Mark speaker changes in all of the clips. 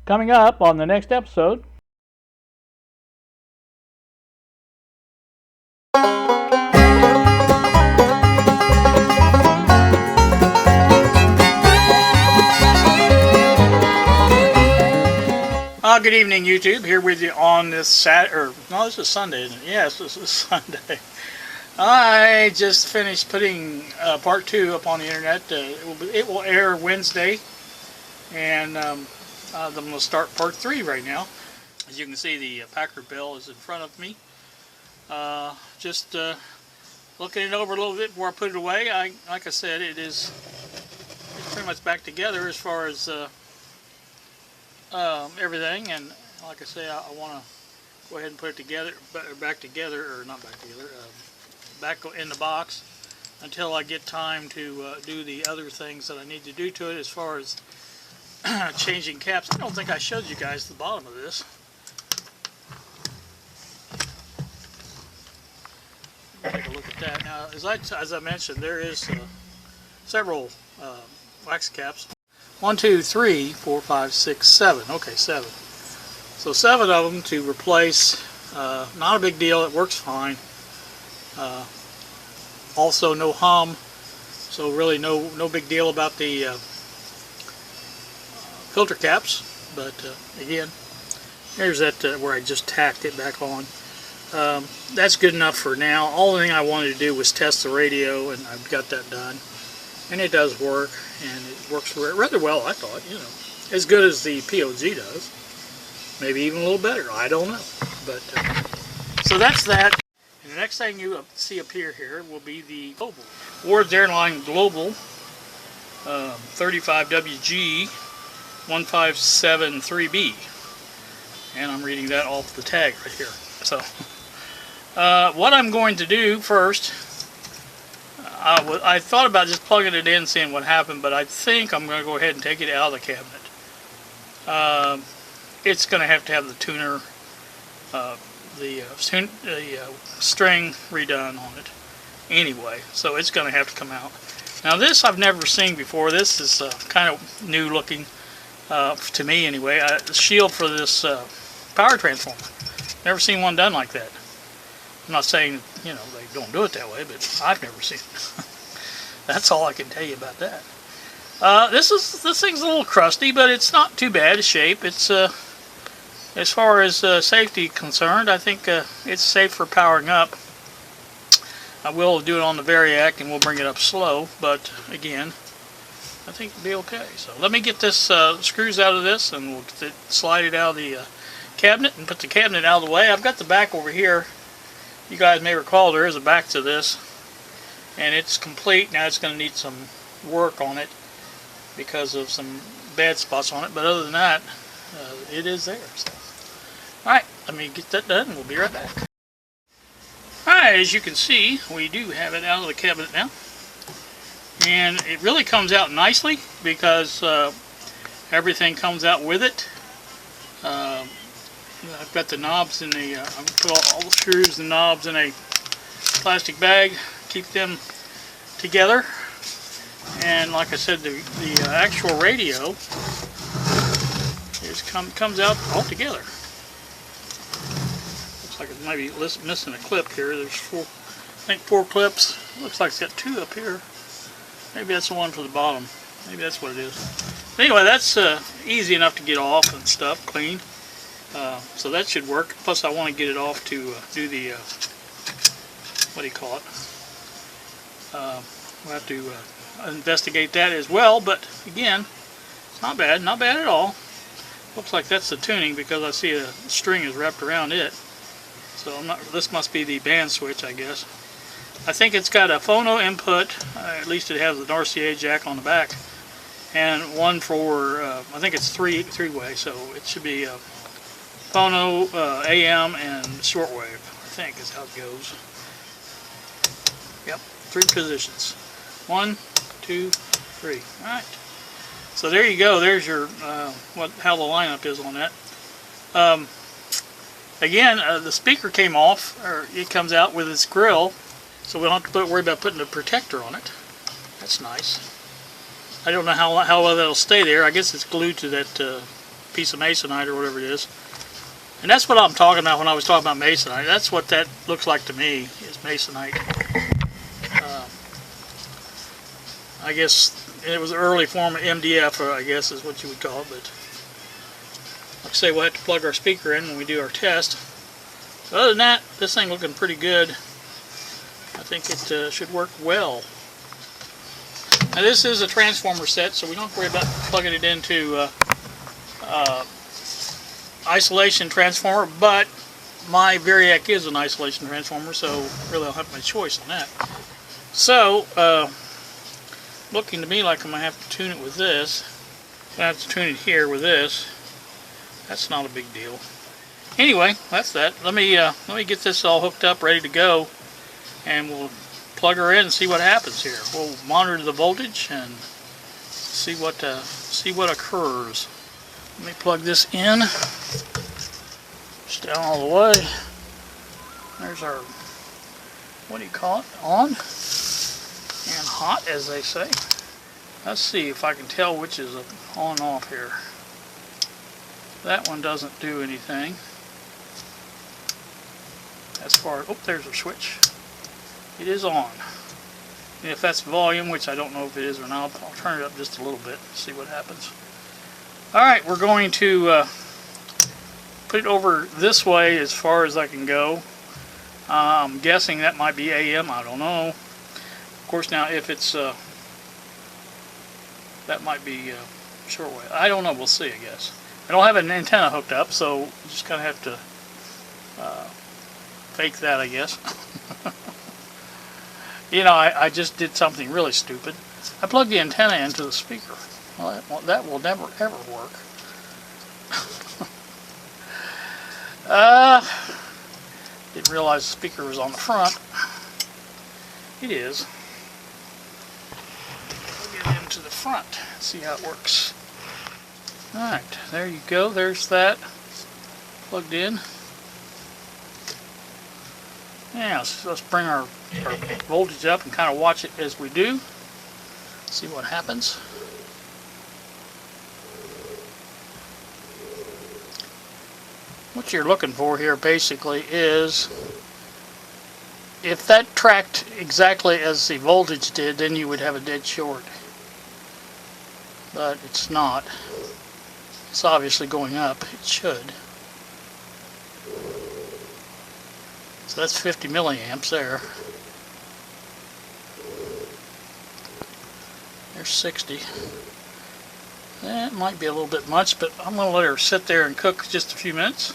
Speaker 1: Coming up on the next episode. Good evening, YouTube. Here with you on this this is Sunday, isn't it? Yes, this is Sunday. I just finished putting part 2 up on the internet. It will air Wednesday, and I'm going to start part 3 right now. As you can see, the Packard Bell is in front of me. Just looking it over a little bit before I put it away. Like I said, it's pretty much back together as far as everything, and like I say, I want to go ahead and put it together, back in the box until I get time to do the other things that I need to do to it as far as changing caps. I don't think I showed you guys the bottom of this. Take a look at that. Now, as I mentioned, there is several wax caps. 1, 2, 3, 4, 5, 6, 7. Okay, 7. So 7 of them to replace. Not a big deal. It works fine. Also, no hum. So really, no big deal about the filter caps. But again, here's that where I just tacked it back on. That's good enough for now. All the thing I wanted to do was test the radio, and I've got that done. And it does work, and it works rather well, I thought, as good as the POG does. Maybe even a little better, I don't know. But so that's that. And the next thing you see appear here will be the Global. Ward's Airline Global 35WG 1573B. And I'm reading that off the tag right here. So what I'm going to do first, I thought about just plugging it in, seeing what happened, but I think I'm going to go ahead and take it out of the cabinet. It's going to have the tuner, the string redone on it anyway, so it's going to have to come out. Now this I've never seen before. This is kind of new looking to me anyway. The shield for this power transformer. Never seen one done like that. I'm not saying, they don't do it that way, but I've never seen it. That's all I can tell you about that. This thing's a little crusty, but it's not too bad a shape. It's as far as safety concerned, I think it's safe for powering up. I will do it on the Variac, and we'll bring it up slow, but again, I think it'll be okay. So let me get this screws out of this, and we'll slide it out of the cabinet and put the cabinet out of the way. I've got the back over here. You guys may recall there is a back to this, and it's complete. Now it's going to need some work on it because of some bad spots on it, but other than that, it is there. So. Alright, let me get that done and we'll be right back. Alright, as you can see, we do have it out of the cabinet now, and it really comes out nicely because everything comes out with it. I've got the knobs in the, I've put all the screws and knobs in a plastic bag, keep them together. And like I said, the actual radio comes out all together. Looks like it might be missing a clip here. There's 4 clips. Looks like it's got 2 up here. Maybe that's the one for the bottom. Maybe that's what it is. But anyway, that's easy enough to get off and stuff, clean. So that should work. Plus I want to get it off to do the, what do you call it? We'll have to investigate that as well, but again, it's not bad at all. Looks like that's the tuning because I see a string is wrapped around it. So this must be the band switch, I guess. I think it's got a phono input, at least it has the RCA jack on the back, and one for, I think it's three-way, so it should be phono, AM, and shortwave, I think is how it goes. Yep, 3 positions. 1, 2, 3. Alright. So there you go. There's your how the lineup is on that. Again, the speaker came off, or it comes out with its grill, so we don't have to worry about putting a protector on it. That's nice. I don't know how well that'll stay there. I guess it's glued to that piece of masonite or whatever it is. And that's what I'm talking about when I was talking about masonite. That's what that looks like to me, is masonite. I guess it was an early form of MDF, I guess is what you would call it. But like I say, we'll have to plug our speaker in when we do our test. So other than that, this thing looking pretty good. I think it should work well. Now this is a transformer set, so we don't have to worry about plugging it into isolation transformer, but my Variac is an isolation transformer, so really I'll have my choice on that. So, looking to me like I'm going to have to tune it with this. I have to tune it here with this. That's not a big deal. Anyway, that's that. Let me get this all hooked up, ready to go, and we'll plug her in and see what happens here. We'll monitor the voltage and see what occurs. Let me plug this in. Just down all the way. There's our, what do you call it? On and hot, as they say. Let's see if I can tell which is on and off here. That one doesn't do anything. As far as, oh, there's a switch. It is on. And if that's volume, which I don't know if it is or not, I'll turn it up just a little bit and see what happens. Alright, we're going to put it over this way as far as I can go. I'm guessing that might be AM, I don't know. Of course, now if it's, that might be shortwave. I don't know, we'll see, I guess. I don't have an antenna hooked up, so you just kind of have to fake that, I guess. You know, I just did something really stupid. I plugged the antenna into the speaker. Well, that will never ever work. Didn't realize the speaker was on the front. It is. We'll get it into the front. See how it works. Alright, there you go. There's that. Plugged in. Yeah, so let's bring our voltage up and kind of watch it as we do. See what happens. What you're looking for here basically is, if that tracked exactly as the voltage did, then you would have a dead short. But it's not. It's obviously going up. It should. So that's 50 milliamps there. There's 60. That might be a little bit much, but I'm going to let her sit there and cook just a few minutes.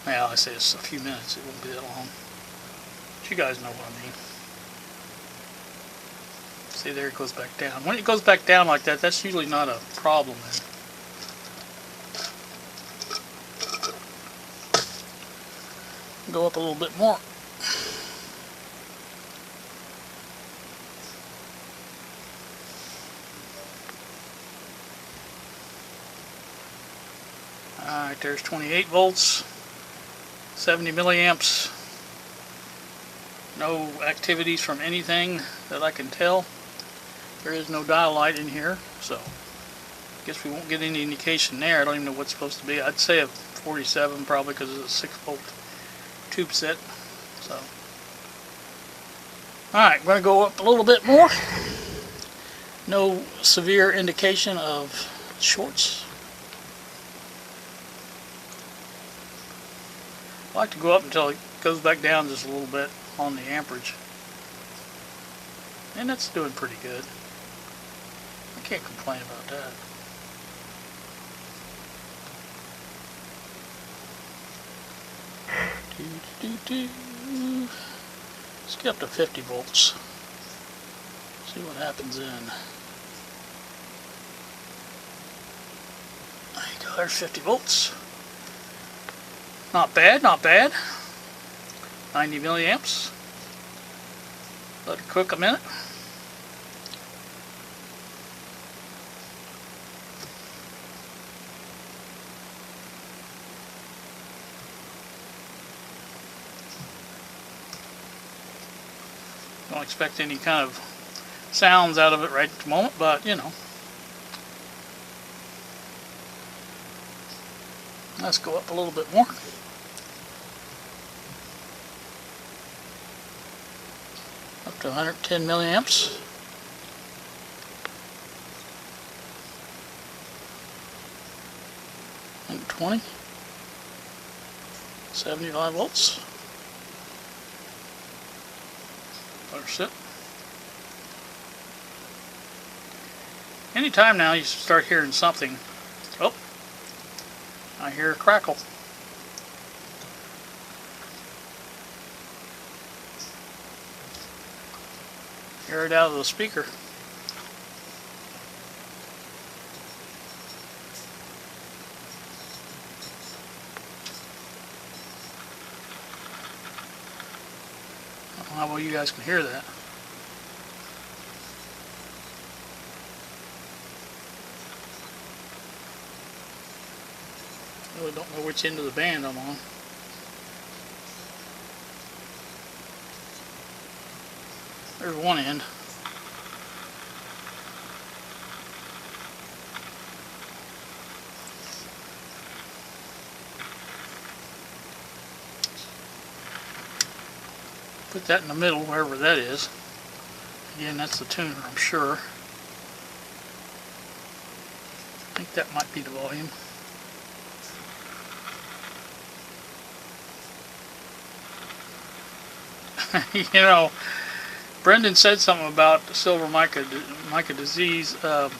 Speaker 1: Well, I say it's a few minutes. It won't be that long. But you guys know what I mean. See, there it goes back down. When it goes back down like that, that's usually not a problem. Go up a little bit more. Alright, there's 28 volts, 70 milliamps. No activities from anything that I can tell. There is no dial light in here, so I guess we won't get any indication there. I don't even know what's supposed to be. I'd say a 47 probably, because it's a 6-volt tube set. So, alright, I'm going to go up a little bit more. No severe indication of shorts. I like to go up until it goes back down just a little bit on the amperage. And that's doing pretty good. I can't complain about that. Let's get up to 50 volts. See what happens then. There you go, there's 50 volts. Not bad, not bad. 90 milliamps. Let it cook a minute. Don't expect any kind of sounds out of it right at the moment, but you know. Let's go up a little bit more. Up to 110 milliamps. And 20. 75 volts. Let her sit. Anytime now you start hearing something, oh, I hear a crackle. Hear it out of the speaker. I don't know how well you guys can hear that. Really don't know which end of the band I'm on. There's one end. Put that in the middle, wherever that is. Again, that's the tuner, I'm sure. I think that might be the volume. You know, Brendan said something about silver mica disease. That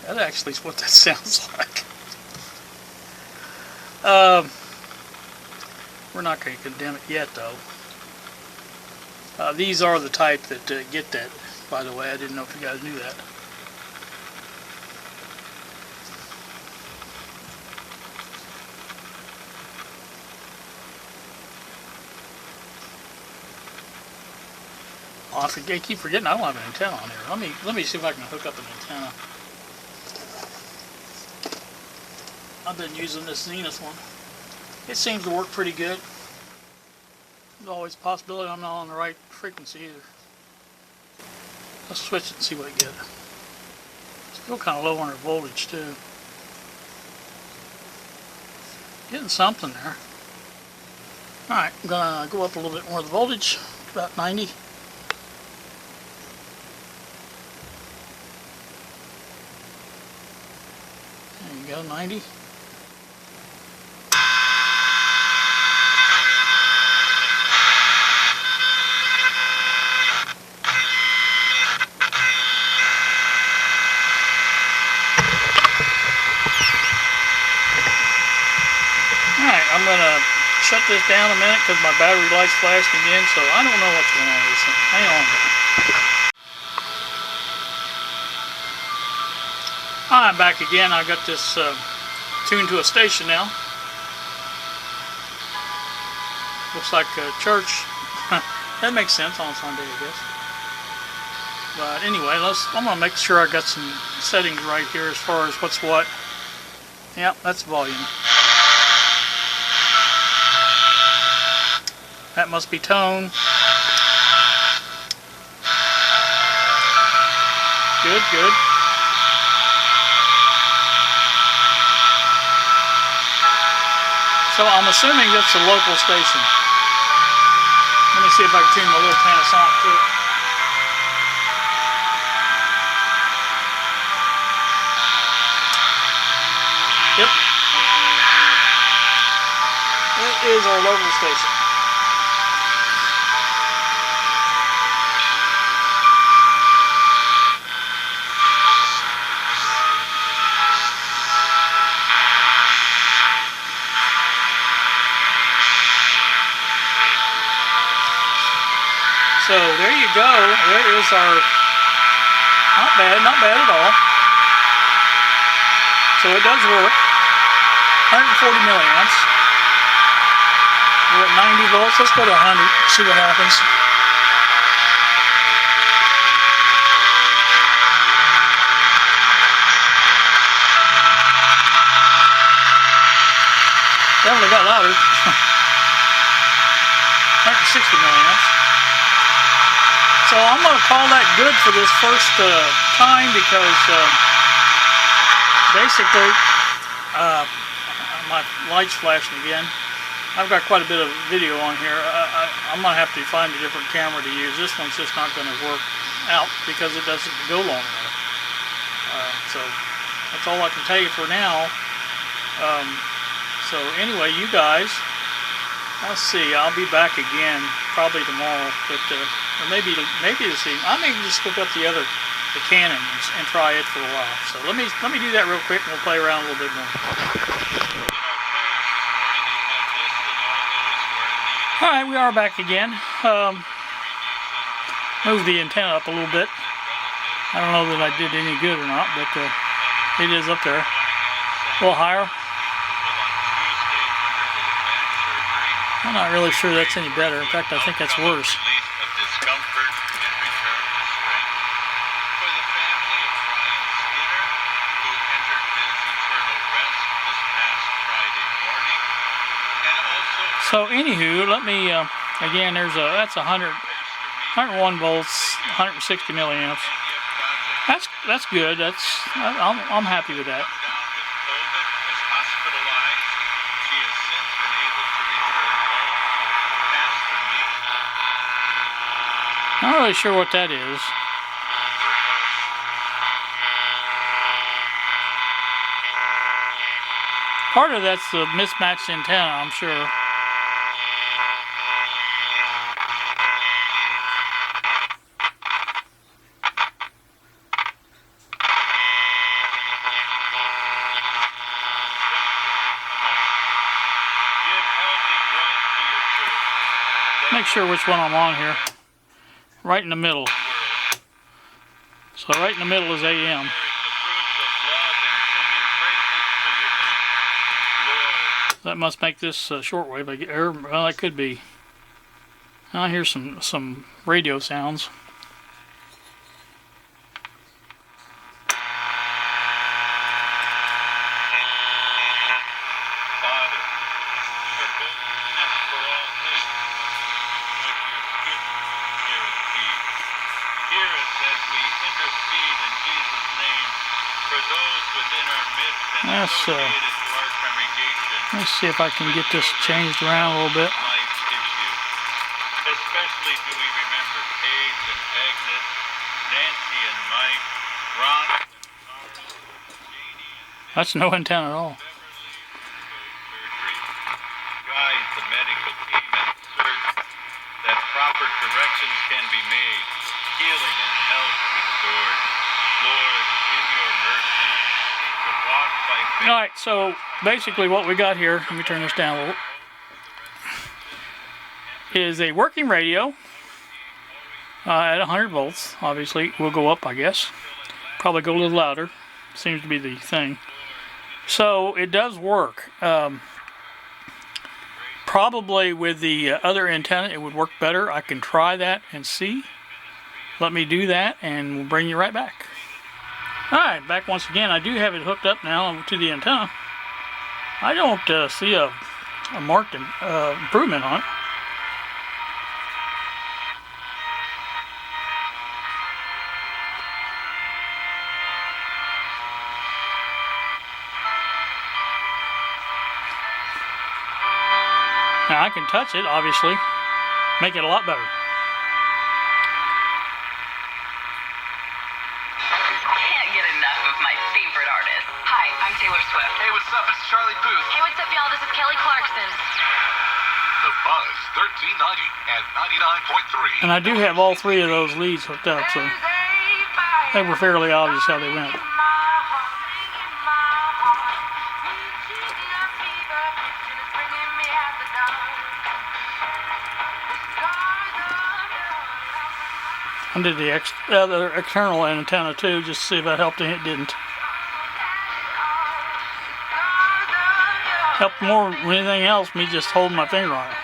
Speaker 1: actually is what that sounds like. We're not going to condemn it yet, though. These are the type that get that, by the way. I didn't know if you guys knew that. Oh, I keep forgetting I don't have an antenna on here. Let me see if I can hook up an antenna. I've been using this Zenith one. It seems to work pretty good. There's always a possibility I'm not on the right frequency either. Let's switch it and see what I get. Still kind of low on our voltage too. Getting something there. Alright, I'm going to go up a little bit more of the voltage, about 90. There you go, 90. I'm going to shut this down a minute because my battery light's flashing again, so I don't know what's going on with this thing. Hang on. I'm back again. I got this tuned to a station now. Looks like a church. That makes sense on Sunday, I guess. But anyway, I'm going to make sure I got some settings right here as far as what's what. Yep, that's volume. That must be tone. Good, good. So I'm assuming that's a local station. Let me see if I can tune my little Panasonic to it. Yep. It is our local station. So there you go. There is our, not bad at all. So it does work. 140 milliamps. We're at 90 volts. Let's go to 100. See what happens. Definitely got louder. 160 milliamps. So I'm going to call that good for this first time because basically my light's flashing again. I've got quite a bit of video on here. I'm going to have to find a different camera to use. This one's just not going to work out because it doesn't go long enough. So that's all I can tell you for now. So anyway, you guys, let's see. I'll be back again probably tomorrow, but or maybe this evening. I may just hook up the Canon and try it for a while. So let me do that real quick, and we'll play around a little bit more. All right, we are back again. Move the antenna up a little bit. I don't know that I did any good or not, but it is up there. A little higher. I'm not really sure that's any better. In fact, I think that's worse. So anywho, let me again. That's 101 volts, 160 milliamps. That's good. I'm happy with that. Not really sure what that is. Part of that's the mismatched antenna, I'm sure. Make sure which one I'm on here. Right in the middle. So right in the middle is AM. That must make this shortwave. Well, it could be. I hear some radio sounds. Let's see if I can get this changed around a little bit.
Speaker 2: Especially do we remember Paige and Agnes, Nancy and Mike, Ron,
Speaker 1: that's no antenna at all.
Speaker 2: guide the medical team and surgeons that proper corrections can be made, healing and health restored. Lord, in your mercy, to walk by faith.
Speaker 1: Alright, so basically what we got here, let me turn this down a little, is a working radio at 100 volts. Obviously, we'll go up, I guess. Probably go a little louder. Seems to be the thing. So, it does work. Probably with the other antenna, it would work better. I can try that and see. Let me do that, and we'll bring you right back. Alright, back once again. I do have it hooked up now to the antenna. I don't see a marked improvement on it. Now I can touch it, obviously, make it a lot better.
Speaker 3: Can't get enough of my favorite artist. Hi, I'm Taylor Swift.
Speaker 4: Hey, what's up? It's Charlie Puth.
Speaker 3: Hey, what's up, y'all? This is Kelly Clarkson.
Speaker 4: The Buzz 1390 and 99.3.
Speaker 1: And I do have all three of those leads hooked up, so they were fairly obvious how they went. I did the other external antenna too, just to see if that helped, and it didn't. Helped more than anything else, me just holding my finger on it.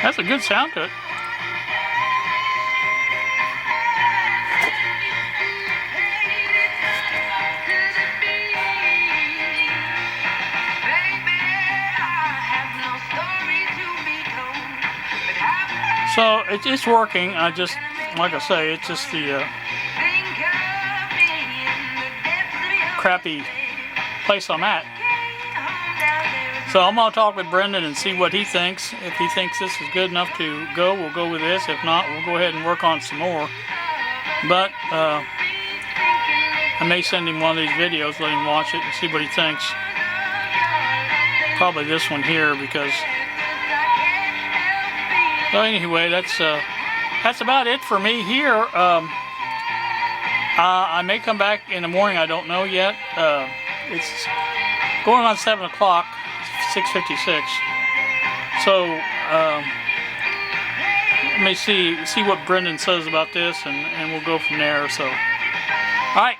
Speaker 1: That's a good sound to it. So it's working. I just, like I say, it's just the crappy place I'm at. So I'm going to talk with Brendan and see what he thinks. If he thinks this is good enough to go, we'll go with this. If not, we'll go ahead and work on some more. But I may send him one of these videos, let him watch it and see what he thinks. Probably this one here, because... So anyway, that's about it for me here. I may come back in the morning. I don't know yet. It's going on 7 o'clock, 6:56. So let me see what Brendan says about this, and we'll go from there. So, all right.